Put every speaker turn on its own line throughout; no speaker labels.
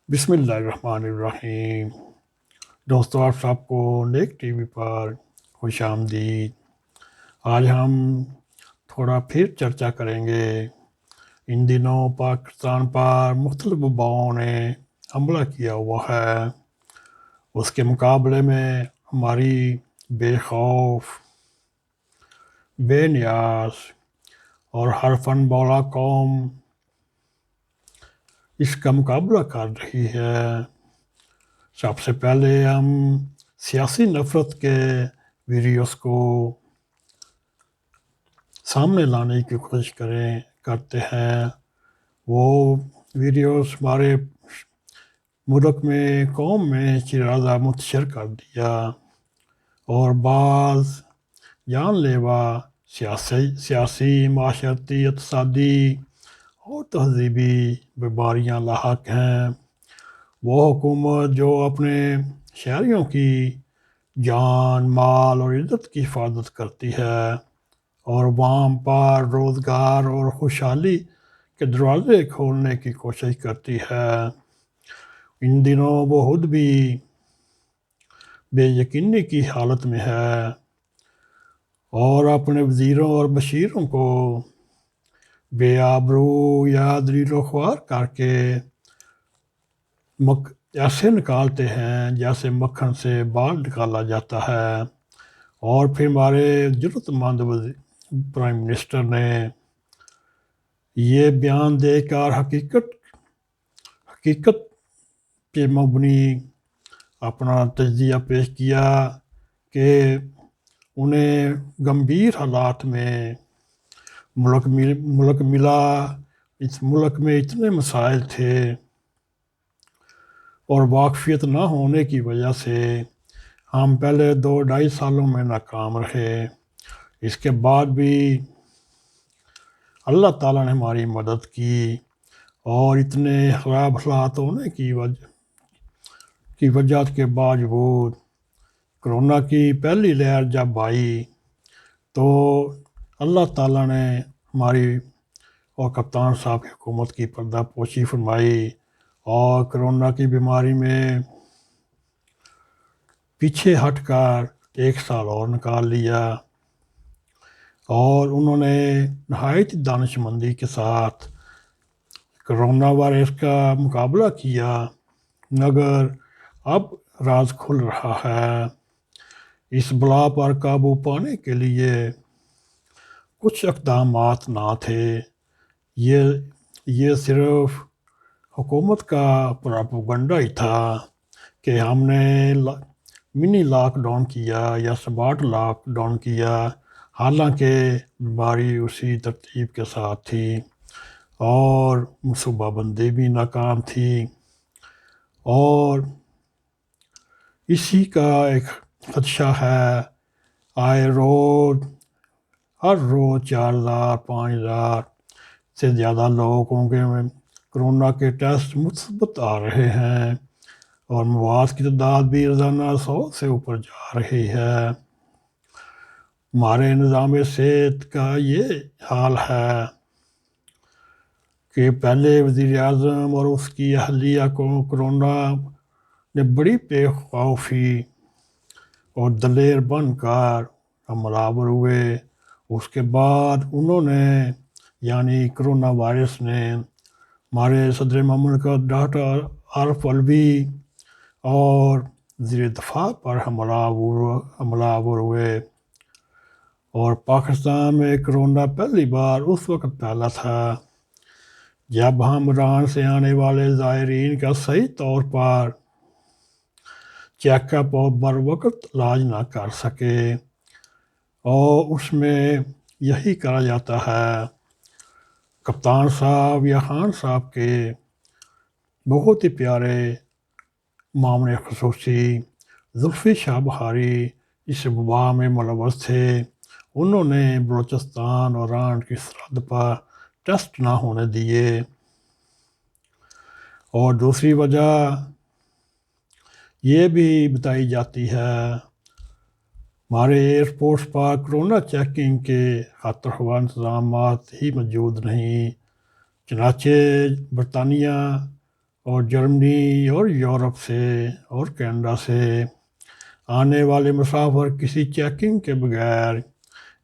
بسم اللہ الرحمن الرحیم۔ دوستو، آپ سب کو نیک ٹی وی پر خوش آمدید۔ آج ہم تھوڑا پھر چرچا کریں گے۔ ان دنوں پاکستان پر مختلف وباؤں نے حملہ کیا ہوا ہے۔ اس کے مقابلے میں ہماری بے خوف، بے نیاز اور ہر فن بولا قوم اس کا مقابلہ کر رہی ہے۔ سب سے پہلے ہم سیاسی نفرت کے ویڈیوز کو سامنے لانے کی کوشش کرتے ہیں۔ وہ ویڈیوز ہمارے ملک میں، قوم میں چراغ منتشر کر دیا اور بعض جان لیوا سیاسی، معاشرتی، اقتصادی اور تہذیبی بیماریاں لاحق ہیں۔ وہ حکومت جو اپنے شہریوں کی جان، مال اور عزت کی حفاظت کرتی ہے اور عوام پر روزگار اور خوشحالی کے دروازے کھولنے کی کوشش کرتی ہے، ان دنوں وہ خود بھی بے یقینی کی حالت میں ہے اور اپنے وزیروں اور بشیروں کو بے آبرو یا دلیل و خوار کر کے ایسے نکالتے ہیں جیسے مکھن سے بال نکالا جاتا ہے۔ اور پھر ہمارے جرأت مند پرائم منسٹر نے یہ بیان دے کر حقیقت پہ مبنی اپنا تجزیہ پیش کیا کہ انہیں گمبھیر حالات میں ملک ملا، اس ملک میں اتنے مسائل تھے اور واقفیت نہ ہونے کی وجہ سے ہم پہلے 2-2.5 سالوں میں ناکام رہے۔ اس کے بعد بھی اللہ تعالیٰ نے ہماری مدد کی اور اتنے خراب حالات ہونے کی وجہ کے باوجود کرونا کی پہلی لہر جب آئی تو اللہ تعالیٰ نے ہماری اور کپتان صاحب کی حکومت کی پردہ پوشی فرمائی اور کرونا کی بیماری میں پیچھے ہٹ کر 1 سال اور نکال لیا اور انہوں نے نہایت دانش مندی کے ساتھ کرونا وائرس کا مقابلہ کیا، مگر اب راز کھل رہا ہے۔ اس بلا پر قابو پانے کے لیے کچھ اقدامات نہ تھے، یہ صرف حکومت کا پروپیگنڈا ہی تھا کہ ہم نے منی لاک ڈاؤن کیا یا سمارٹ لاک ڈاؤن کیا، حالانکہ بیماری اسی ترتیب کے ساتھ تھی اور منصوبہ بندی بھی ناکام تھی اور اسی کا ایک خدشہ ہے۔ ہر روز 4,000-5,000 سے زیادہ لوگوں کے کرونا کے ٹیسٹ مثبت آ رہے ہیں اور مواد کی تعداد بھی روزانہ 100 سے اوپر جا رہی ہے۔ ہمارے نظام صحت کا یہ حال ہے کہ پہلے وزیر اعظم اور اس کی اہلیہ کو کرونا نے بڑی بے خوفی اور دلیر بن کر حملہ آور ہوئے۔ اس کے بعد انہوں نے یعنی کرونا وائرس نے ہمارے صدر مملکت ڈاکٹر عارف علوی اور وزیر دفاع پر حملہ آور ہوئے اور پاکستان میں کرونا پہلی بار اس وقت پھیلا تھا جب ہم ایران سے آنے والے زائرین کا صحیح طور پر چیک اپ اور بر وقت علاج نہ کر سکے، اور اس میں یہی کہا جاتا ہے کپتان صاحب یا خان صاحب کے بہت ہی پیارے معاون خصوصی زلفی شاہ بخاری اس وبا میں ملوث تھے۔ انہوں نے بلوچستان اور ایران کی سرحد پر ٹیسٹ نہ ہونے دیے، اور دوسری وجہ یہ بھی بتائی جاتی ہے ہمارے ایئرپورٹس پر کرونا چیکنگ کے خاطر خواہ انتظامات ہی موجود نہیں، چنانچہ برطانیہ اور جرمنی اور یورپ سے اور کینیڈا سے آنے والے مسافر کسی چیکنگ کے بغیر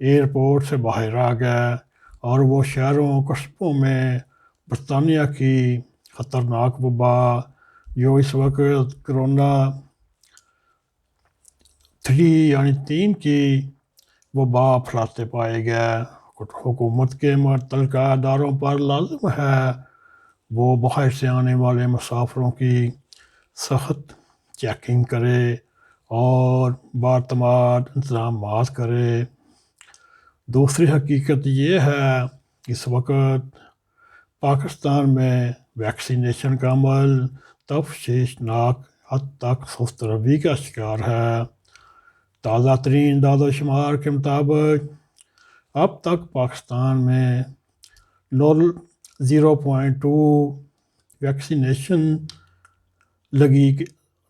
ایئرپورٹ سے باہر آ گئے اور وہ شہروں قصبوں میں برطانیہ کی خطرناک وبا جو اس وقت کرونا 3 یعنی 3 کی وبا پھیلاتے پائے گئے، حکومت کے متعلقہ اداروں پر لازم ہے وہ باہر سے آنے والے مسافروں کی سخت چیکنگ کرے اور باعتماد انتظامات کرے۔ دوسری حقیقت یہ ہے کہ اس وقت پاکستان میں ویکسینیشن کا عمل تفتیشناک حد تک سست روی کا شکار ہے۔ تازہ ترین اعداد و شمار کے مطابق اب تک پاکستان میں 0.2 ویکسینیشن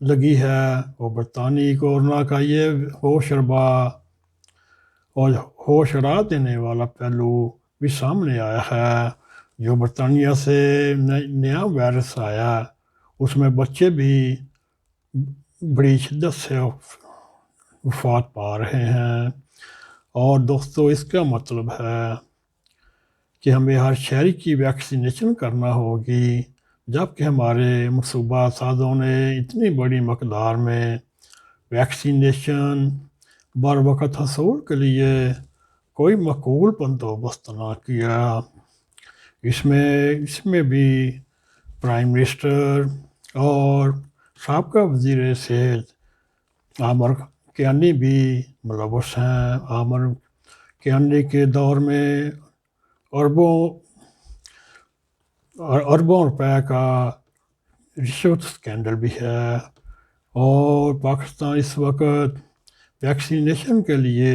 لگی ہے اور برطانوی کورونا کا یہ ہوش اڑا دینے والا پہلو بھی سامنے آیا ہے۔ جو برطانیہ سے نیا وائرس آیا اس میں بچے بھی بڑی شدت سے وفات پا رہے ہیں۔ اور دوستو اس کا مطلب ہے کہ ہمیں ہر شہری کی ویکسینیشن کرنا ہوگی، جبکہ ہمارے منصوبہ سازوں نے اتنی بڑی مقدار میں ویکسینیشن بروقت حصول کے لیے کوئی معقول بندوبست نہ کیا۔ اس میں بھی پرائم منسٹر اور سابقہ وزیر صحت عامر کیانی بھی ملوث ہیں۔ عامر کیانی کے دور میں اربوں روپے کا رشوت سکینڈل بھی ہے، اور پاکستان اس وقت ویکسینیشن کے لیے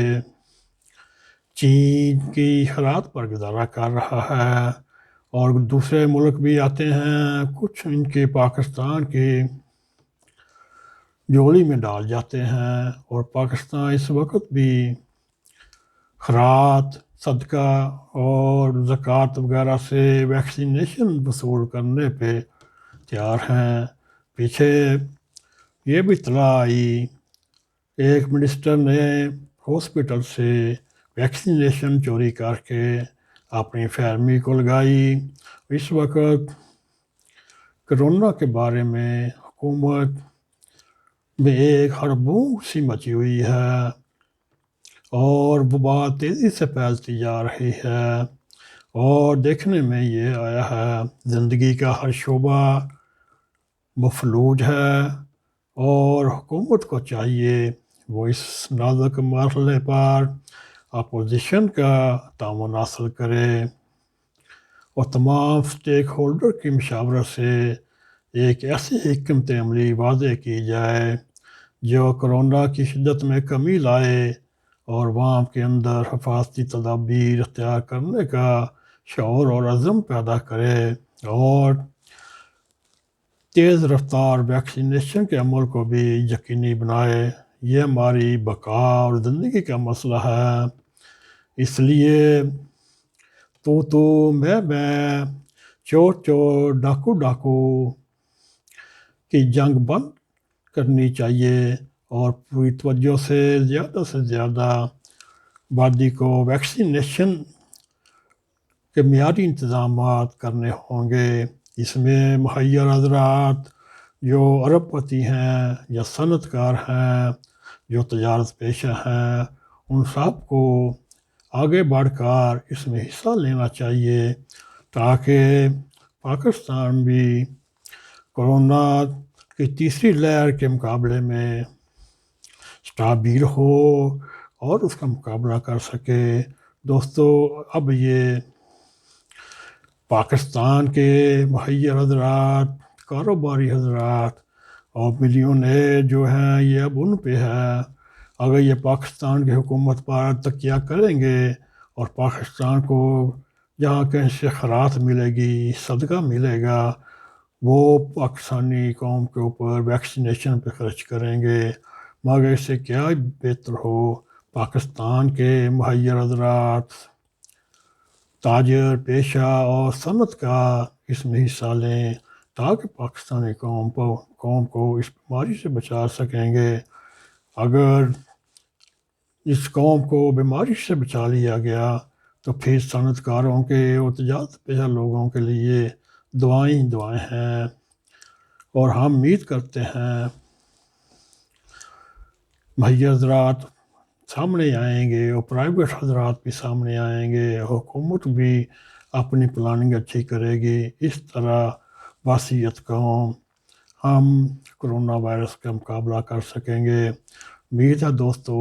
چین کی حالات پر گزارا کر رہا ہے، اور دوسرے ملک بھی آتے ہیں، کچھ ان کے پاکستان کی جولی میں ڈال جاتے ہیں، اور پاکستان اس وقت بھی خیرات، صدقہ اور زکوٰۃ وغیرہ سے ویکسینیشن وصول کرنے پہ تیار ہیں۔ پیچھے یہ بھی اطلاع آئی، ایک منسٹر نے ہاسپٹل سے ویکسینیشن چوری کر کے اپنی فیملی کو لگائی۔ اس وقت کرونا کے بارے میں حکومت میں ایک ہڑبونگ سی مچی ہوئی ہے اور وبا تیزی سے پھیلتی جا رہی ہے، اور دیکھنے میں یہ آیا ہے زندگی کا ہر شعبہ مفلوج ہے، اور حکومت کو چاہیے وہ اس نازک مرحلے پر اپوزیشن کا تعاون حاصل کرے اور تمام سٹیک ہولڈر کی مشاورت سے ایک ایسی حکمت عملی واضح کی جائے جو کرونا کی شدت میں کمی لائے اور عوام کے اندر حفاظتی تدابیر اختیار کرنے کا شعور اور عزم پیدا کرے، اور تیز رفتار ویکسینیشن کے عمل کو بھی یقینی بنائے۔ یہ ہماری بقا اور زندگی کا مسئلہ ہے، اس لیے تو میں چور ڈاکو کی جنگ بند کرنی چاہیے، اور پوری توجہ سے زیادہ آبادی کو ویکسینیشن کے معیاری انتظامات کرنے ہوں گے۔ اس میں مہیا حضرات جو ارب پتی ہیں یا صنعت کار ہیں، جو تجارت پیشہ ہیں، ان سب کو آگے بڑھ کر اس میں حصہ لینا چاہیے تاکہ پاکستان بھی کرونا کی تیسری لہر کے مقابلے میں اسٹابل ہو اور اس کا مقابلہ کر سکے۔ دوستو اب یہ پاکستان کے مہیا حضرات، کاروباری حضرات اور ملینئر جو ہیں یہ اب ان پہ ہے، اگر یہ پاکستان کی حکومت پر تکیہ کریں گے اور پاکستان کو جہاں کہیں سے خیرات ملے گی، صدقہ ملے گا، وہ پاکستانی قوم کے اوپر ویکسینیشن پہ خرچ کریں گے، مگر اس سے کیا بہتر ہو پاکستان کے مہیا حضرات، تاجر پیشہ اور صنعت کار اس میں حصہ لیں تاکہ پاکستانی قوم کو اس بیماری سے بچا سکیں گے۔ اگر اس قوم کو بیماری سے بچا لیا گیا تو پھر صنعت کاروں کے اور تجارت پیشہ لوگوں کے لیے دعائیں ہیں، اور ہم امید کرتے ہیں بھائی حضرات سامنے آئیں گے، اور پرائیویٹ حضرات بھی سامنے آئیں گے، حکومت بھی اپنی پلاننگ اچھی کرے گی۔ اس طرح باسیت قوم ہم کرونا وائرس کا مقابلہ کر سکیں گے۔ امید ہے دوستو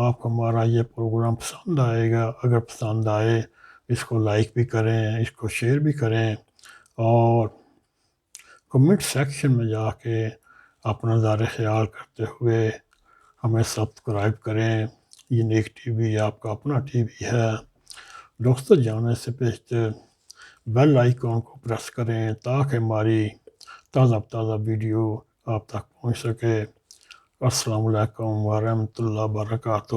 آپ کو ہمارا یہ پروگرام پسند آئے گا۔ اگر پسند آئے اس کو لائک بھی کریں، اس کو شیئر بھی کریں، اور کمنٹ سیکشن میں جا کے اپنا نظر خیال کرتے ہوئے ہمیں سبسکرائب کریں۔ یہ نیک ٹی وی آپ کا اپنا ٹی وی ہے۔ دوستو جانے سے پیشتر بیل آئیکن کو پریس کریں تاکہ ہماری تازہ ویڈیو آپ تک پہنچ سکے۔ السلام علیکم ورحمۃ اللہ وبرکاتہ۔